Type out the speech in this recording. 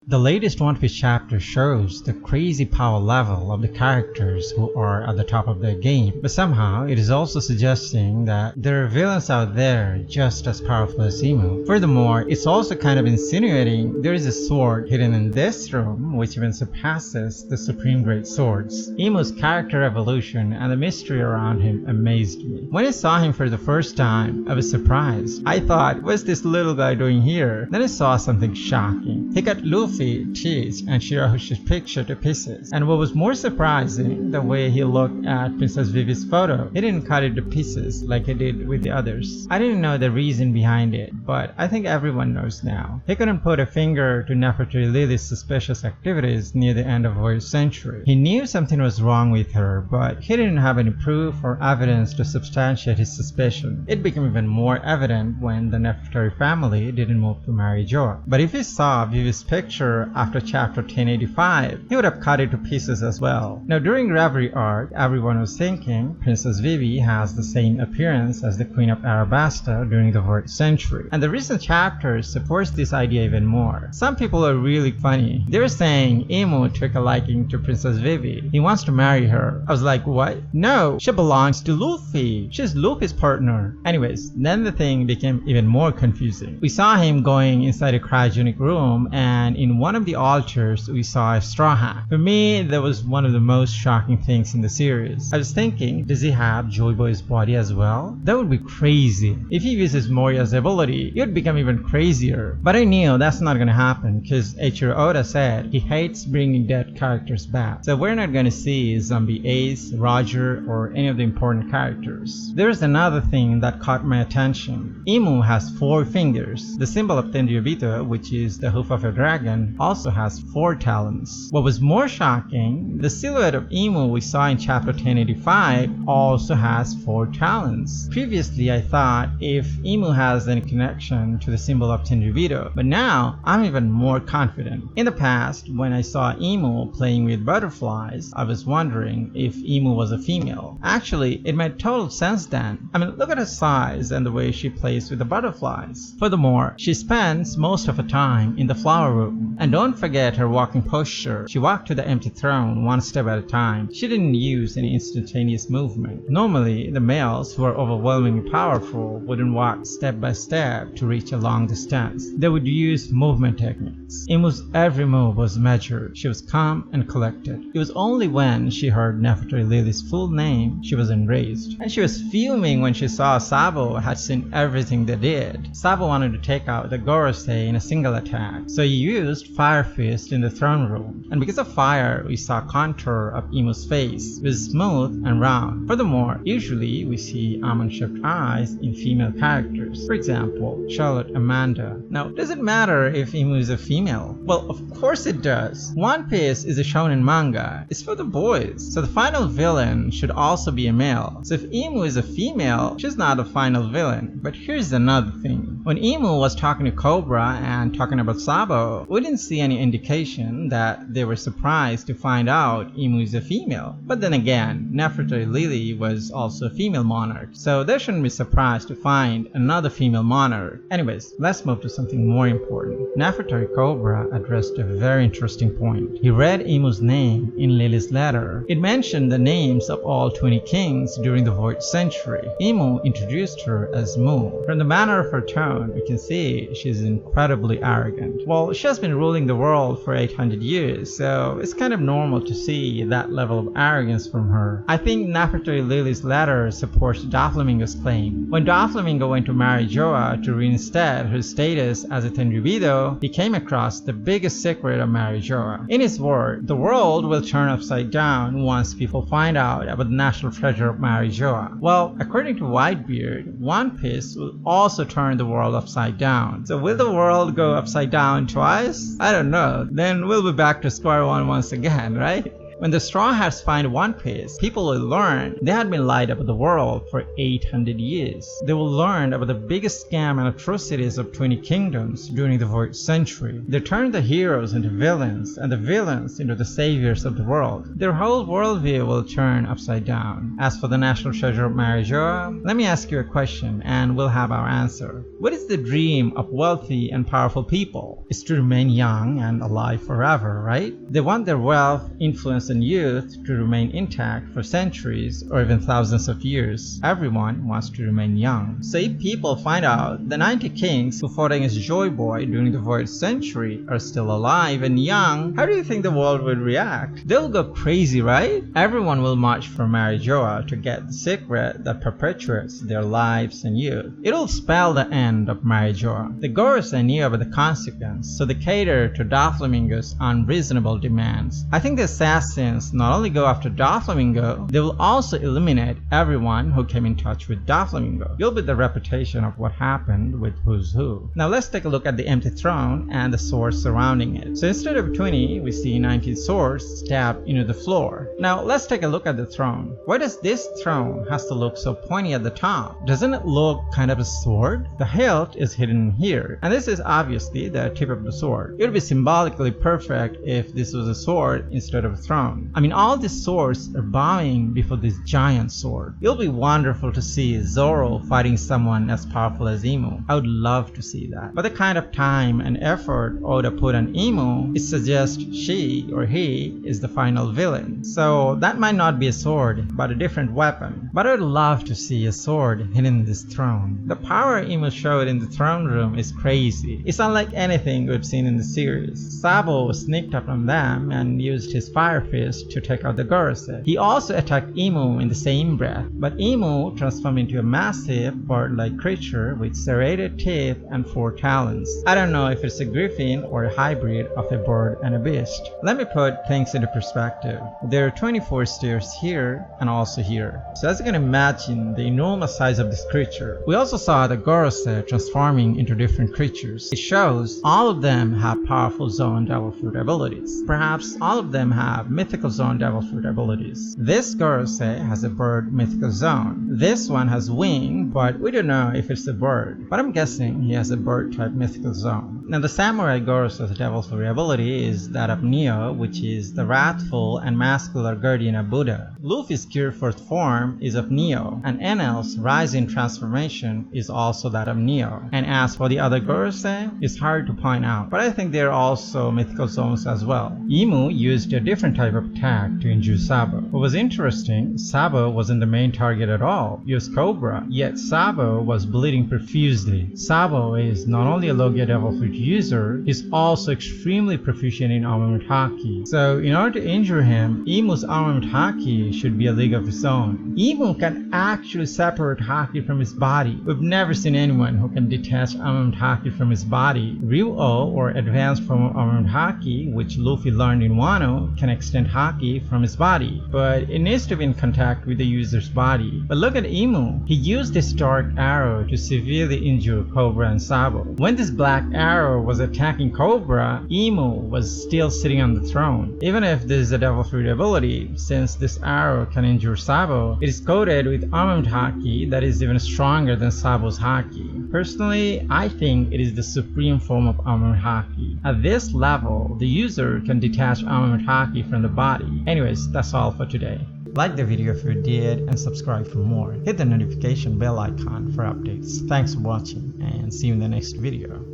The latest One Piece chapter shows the crazy power level of the characters who are at the top of their game, but somehow it is also suggesting that there are villains out there just as powerful as Imu. Furthermore, it's also kind of insinuating there is a sword hidden in this room which even surpasses the Supreme Great Swords. Imu's character evolution and the mystery around him amazed me. When I saw him for the first time, I was surprised. I thought, what's this little guy doing here? Then I saw something shocking. He got Luffy, Cheese, and Shirahosh's picture to pieces. And what was more surprising, the way he looked at Princess Vivi's photo. He didn't cut it to pieces like he did with the others. I didn't know the reason behind it, but I think everyone knows now. He couldn't put a finger to Nefertiti Lily's suspicious activities near the end of Voyage Century. He knew something was wrong with her, but he didn't have any proof or evidence to substantiate his suspicion. It became even more evident when the Nefertiti family didn't move to marry Joa. But if he saw Vivi's picture after chapter 1085, he would have cut it to pieces as well. Now during Reverie arc, everyone was thinking Princess Vivi has the same appearance as the Queen of Arabasta during the Voyage Century, and the recent chapters supports this idea even more. Some people are really funny. They were saying Imu took a liking to Princess Vivi. He wants to marry her. I was like, what? No, she belongs to Luffy. She's Luffy's partner. Anyways, then the thing became even more confusing. We saw him going inside a cryogenic room, and in one of the altars we saw a straw hat. For me, that was one of the most shocking things in the series. I was thinking, does he have Joy Boy's body as well? That would be crazy. If he uses Moriya's ability, it would become even crazier. But I knew that's not gonna happen because Eiichiro Oda said he hates bringing dead characters back. So we're not gonna see Zombie Ace, Roger, or any of the important characters. There's another thing that caught my attention. Imu has 4 fingers. The symbol of Tenryubito, which is the hoof of a dragon, also has 4 talons. What was more shocking, the silhouette of Imu we saw in chapter 1085 also has 4 talons. Previously I thought if Imu has any connection to the symbol of Tenryubito, but now I'm even more confident. In the past, when I saw Imu playing with butterflies, I was wondering if Imu was a female. Actually, it made total sense then. I mean, look at her size and the way she plays with the butterflies. Furthermore, she spends most of her time in the flower room. And don't forget her walking posture. She walked to the empty throne one step at a time. She didn't use any instantaneous movement. Normally, the males who are overwhelmingly powerful wouldn't walk step by step to reach a long distance. They would use movement techniques. Imu's every move was measured. She was calm and collected. It was only when she heard Nefertiti Lily's full name she was enraged. And she was fuming when she saw Sabo had seen everything they did. Sabo wanted to take out the Gorosei in a single attack, so he used Fire Fist in the throne room. And because of fire, we saw contour of Imu's face. It was smooth and round. Furthermore, usually we see almond-shaped eyes in female characters. For example, Charlotte Amanda. Now, does it matter if Imu is a female? Well, of course it does. One Piece is a shonen manga. It's for the boys. So the final villain should also be a male. So if Imu is a female, she's not a final villain. But here's another thing. When Imu was talking to Cobra and talking about Sabo, we didn't see any indication that they were surprised to find out Imu is a female. But then again, Nefertiti Lily was also a female monarch, so they shouldn't be surprised to find another female monarch. Anyways, let's move to something more important. Nefertiti Cobra addressed a very interesting point. He read Imu's name in Lily's letter. It mentioned the names of all 20 kings during the Voyage Century. Imu introduced her as Mu. From the manner of her tone, we can see she's incredibly arrogant. Well, she has been ruling the world for 800 years, so it's kind of normal to see that level of arrogance from her. I think Nefertiti Lily's letter supports Doflamingo's claim. When Doflamingo went to marry Joa to reinstate her status as a Tenryubito, he came across the biggest secret of marry Joa. In his word, the world will turn upside down once people find out about the national treasure of marry Joa. Well, according to Whitebeard, One Piece will also turn the world upside down. So will the world go upside down twice? I don't know. Then we'll be back to square one once again, right? When the Straw Hats find One Piece, people will learn they had been lied about the world for 800 years. They will learn about the biggest scam and atrocities of 20 kingdoms during the Void Century. They turn the heroes into villains and the villains into the saviors of the world. Their whole worldview will turn upside down. As for the national treasure of Marijoa, let me ask you a question and we'll have our answer. What is the dream of wealthy and powerful people? It's to remain young and alive forever, right? They want their wealth, influence, and youth to remain intact for centuries or even thousands of years. Everyone wants to remain young. So if people find out the 90 kings who fought against Joy Boy during the Void Century are still alive and young, how do you think the world would react? They'll go crazy, right? Everyone will march for Marijoa to get the secret that perpetuates their lives and youth. It'll spell the end of Marijoa. The Gorosei knew about the consequence, so they cater to Doflamingo's unreasonable demands. I think the assassins not only go after Doflamingo, they will also eliminate everyone who came in touch with Doflamingo. You'll be the reputation of what happened with Who's Who. Now let's take a look at the empty throne and the swords surrounding it. So instead of 20, we see 19 swords stabbed into the floor. Now let's take a look at the throne. Why does this throne has to look so pointy at the top? Doesn't it look kind of a sword? The hilt is hidden here, and this is obviously the tip of the sword. It would be symbolically perfect if this was a sword instead of a throne. I mean, all these swords are bowing before this giant sword. It'll be wonderful to see Zoro fighting someone as powerful as Imu. I would love to see that. But the kind of time and effort Oda put on Imu, it suggests she or he is the final villain. So that might not be a sword, but a different weapon. But I would love to see a sword hidden in this throne. The power Imu showed in the throne room is crazy. It's unlike anything we've seen in the series. Sabo sneaked up on them and used his fire fist to take out the Gorosei. He also attacked Imu in the same breath, but Imu transformed into a massive bird-like creature with serrated teeth and 4 talons. I don't know if it's a griffin or a hybrid of a bird and a beast. Let me put things into perspective. There are 24 stairs here and also here. So as you can imagine the enormous size of this creature. We also saw the Gorosei transforming into different creatures. It shows all of them have powerful zoan devil fruit abilities. Perhaps all of them have mythical zoan devil fruit abilities. This Gorosei has a bird mythical zone. This one has wing, but we don't know if it's a bird. But I'm guessing he has a bird type mythical zone. Now the samurai Gorosei's devil fruit ability is that of Neo, which is the wrathful and muscular guardian of Buddha. Luffy's Gear Fourth form is of Neo, and Enel's rising transformation is also that of Neo. And as for the other Gorosei, it's hard to point out, but I think they're also mythical zones as well. Imu used a different type of attack to injure Sabo. What was interesting, Sabo wasn't the main target at all. He was Cobra, yet Sabo was bleeding profusely. Sabo is not only a low-gear devil fruit user, he's also extremely proficient in Armament Haki. So in order to injure him, Imu's Armament Haki should be a league of his own. Imu can actually separate Haki from his body. We've never seen anyone who can detach Armament Haki from his body. Ryuo, or advanced form of Armament Haki, which Luffy learned in Wano, can extend Haki from his body, but it needs to be in contact with the user's body. But look at Imu. He used this dark arrow to severely injure Cobra and Sabo. When this black arrow was attacking Cobra, Imu was still sitting on the throne. Even if this is a devil fruit ability, since this arrow can injure Sabo, it is coated with Armament Haki that is even stronger than Sabo's Haki. Personally, I think it is the supreme form of Armament Haki. At this level, the user can detach Armament Haki from the body. Anyways, that's all for today. Like the video if you did and subscribe for more. Hit the notification bell icon for updates. Thanks for watching and see you in the next video.